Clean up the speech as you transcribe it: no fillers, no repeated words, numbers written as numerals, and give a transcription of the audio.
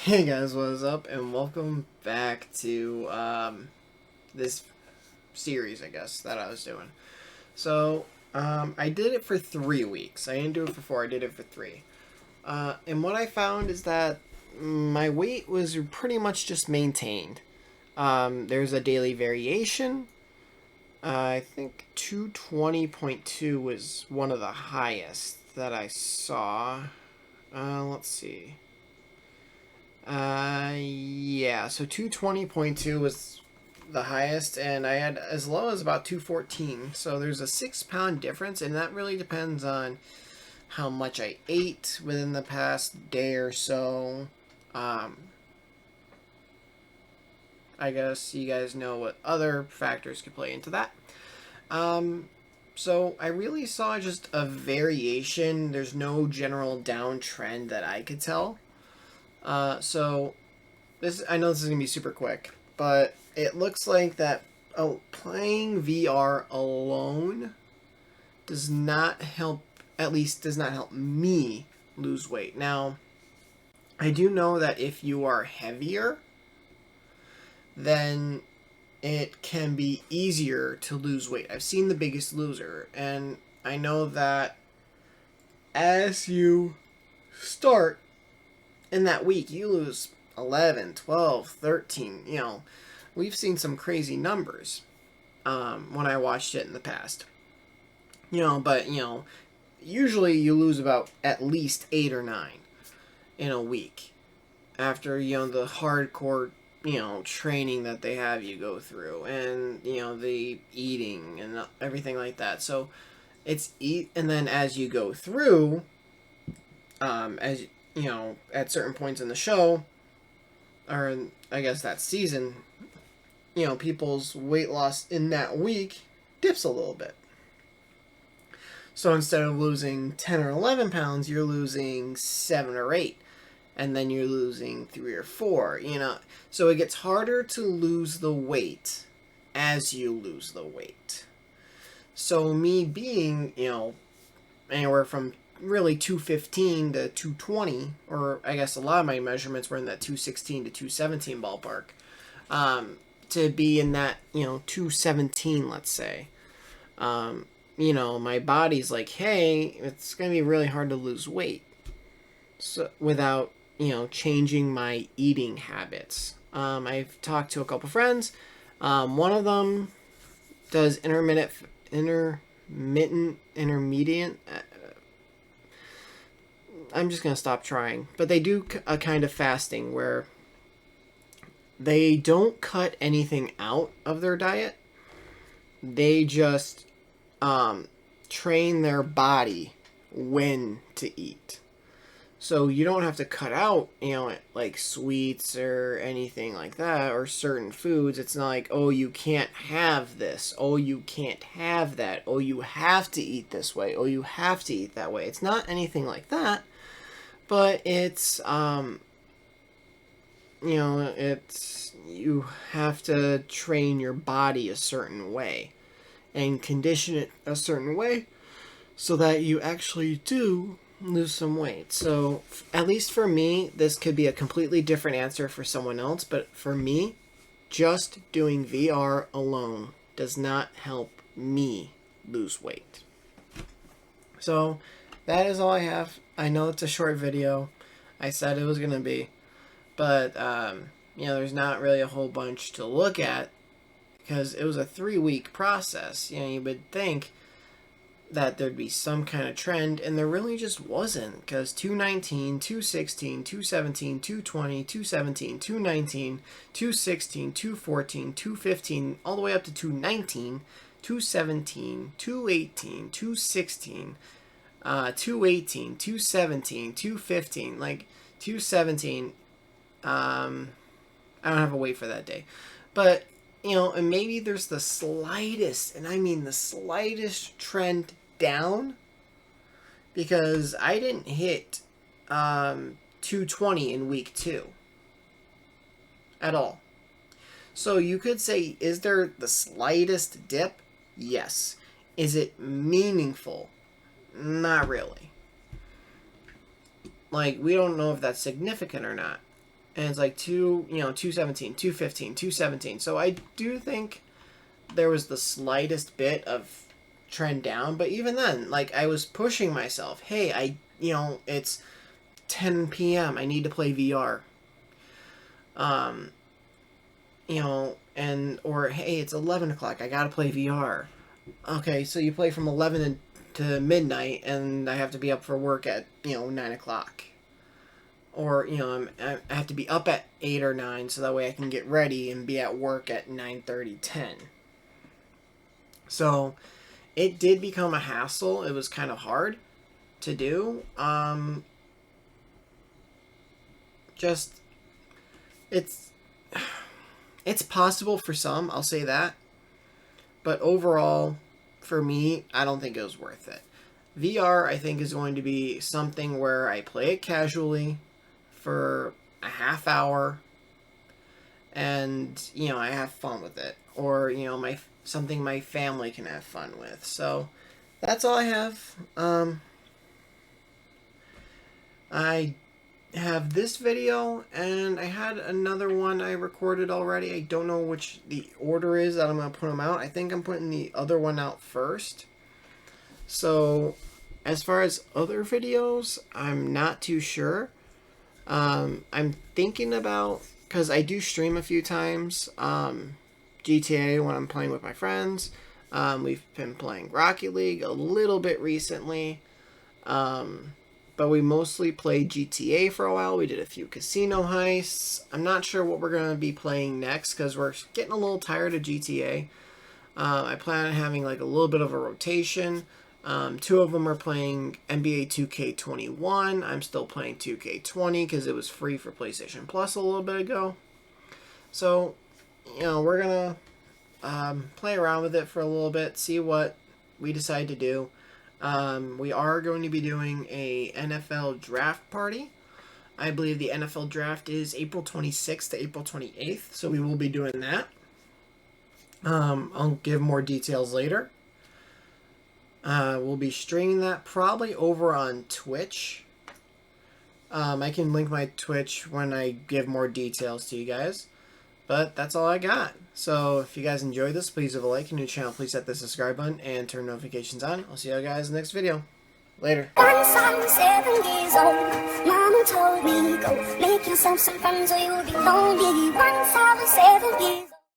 Hey guys, what is up? And welcome back to this series, I guess, that I was doing. I did it for 3 weeks. I didn't do it for 4, I did it for 3. And what I found is that my weight was pretty much just maintained. There's a daily variation. I think 220.2 was one of the highest that I saw. Let's see. Yeah, so 220.2 was the highest, and I had as low as about 214. So there's a 6 pound difference, and that really depends on how much I ate within the past day or so. Um, I guess you guys know what other factors could play into that. So I really saw just a variation. There's no general downtrend that I could tell. So this I know this is gonna be super quick, but it looks like that playing VR alone does not help. At least does not help me lose weight. Now, I do know that if you are heavier, then it can be easier to lose weight. I've seen The Biggest Loser, and I know that as you start in that week, you lose 11, 12, 13. We've seen some crazy numbers when I watched it in the past. But, usually you lose about at least 8 or 9 in a week after, the hardcore, training that they have you go through and, the eating and everything like that. So it's eat, and then as you go through, as at certain points in the show, or I guess that season, people's weight loss in that week dips a little bit. So instead of losing 10 or 11 pounds, you're losing 7 or 8. And then you're losing 3 or 4, So it gets harder to lose the weight as you lose the weight. So me being, anywhere from really 215 to 220, or I guess a lot of my measurements were in that 216 to 217 ballpark, to be in that 217, let's say, my body's like, hey, it's gonna be really hard to lose weight, so without changing my eating habits. I've talked to a couple friends. One of them does intermittent. I'm just gonna stop trying. But they do a kind of fasting where they don't cut anything out of their diet. They just train their body when to eat. So you don't have to cut out, like sweets or anything like that, or certain foods. It's not like, oh, you can't have this. Oh, you can't have that. Oh, you have to eat this way. Oh, you have to eat that way. It's not anything like that. But it's, it's, you have to train your body a certain way and condition it a certain way so that you actually do lose some weight. So, at least for me, this could be a completely different answer for someone else, but for me, just doing VR alone does not help me lose weight. So, that is all I have. I know it's a short video. I said it was going to be. But, there's not really a whole bunch to look at because it was a 3-week process. You would think that there'd be some kind of trend, and there really just wasn't, because 219, 216, 217, 220, 217, 219, 216, 214, 215, all the way up to 219, 217, 218, 216, 218, 217, 215, like 217. I don't have a weight for that day, but and maybe there's the slightest, and I mean the slightest trend down, because I didn't hit 220 in week 2 at all. So you could say, is there the slightest dip? Yes. Is it meaningful? Not really. Like, we don't know if that's significant or not. and it's like 217, 215, 217. So I do think there was the slightest bit of trend down, but even then, like, I was pushing myself. Hey, it's 10 p.m. I need to play VR. Or hey, it's 11 o'clock. I gotta play VR. Okay, so you play from 11 to midnight, and I have to be up for work at 9 o'clock. Or I have to be up at 8 or 9 so that way I can get ready and be at work at 9:30, 10. So it did become a hassle. It was kind of hard to do. It's possible for some, I'll say that. But overall, for me, I don't think it was worth it. VR, I think, is going to be something where I play it casually for a half hour and, I have fun with it. Or, something my family can have fun with. So, that's all I have. I have this video, and I had another one I recorded already. I don't know which the order is that I'm going to put them out. I think I'm putting the other one out first. So, as far as other videos, I'm not too sure. I'm thinking about, because I do stream a few times, GTA when I'm playing with my friends. We've been playing Rocket League a little bit recently. But we mostly played GTA for a while. We did a few casino heists. I'm not sure what we're going to be playing next because we're getting a little tired of GTA. I plan on having like a little bit of a rotation. Two of them are playing NBA 2K21. I'm still playing 2K20 because it was free for PlayStation Plus a little bit ago. So, we're going to play around with it for a little bit, see what we decide to do. We are going to be doing a NFL draft party. I believe the NFL draft is April 26th to April 28th, so we will be doing that. I'll give more details later. We'll be streaming that probably over on Twitch. I can link my Twitch when I give more details to you guys. But that's all I got. So if you guys enjoyed this, please leave a like. New channel, please hit the subscribe button and turn notifications on. I'll see you guys in the next video. Later. Once I was 7 years old, Mama told me, go make yourself some friends or you'll be lonely. Once I was 7 years old.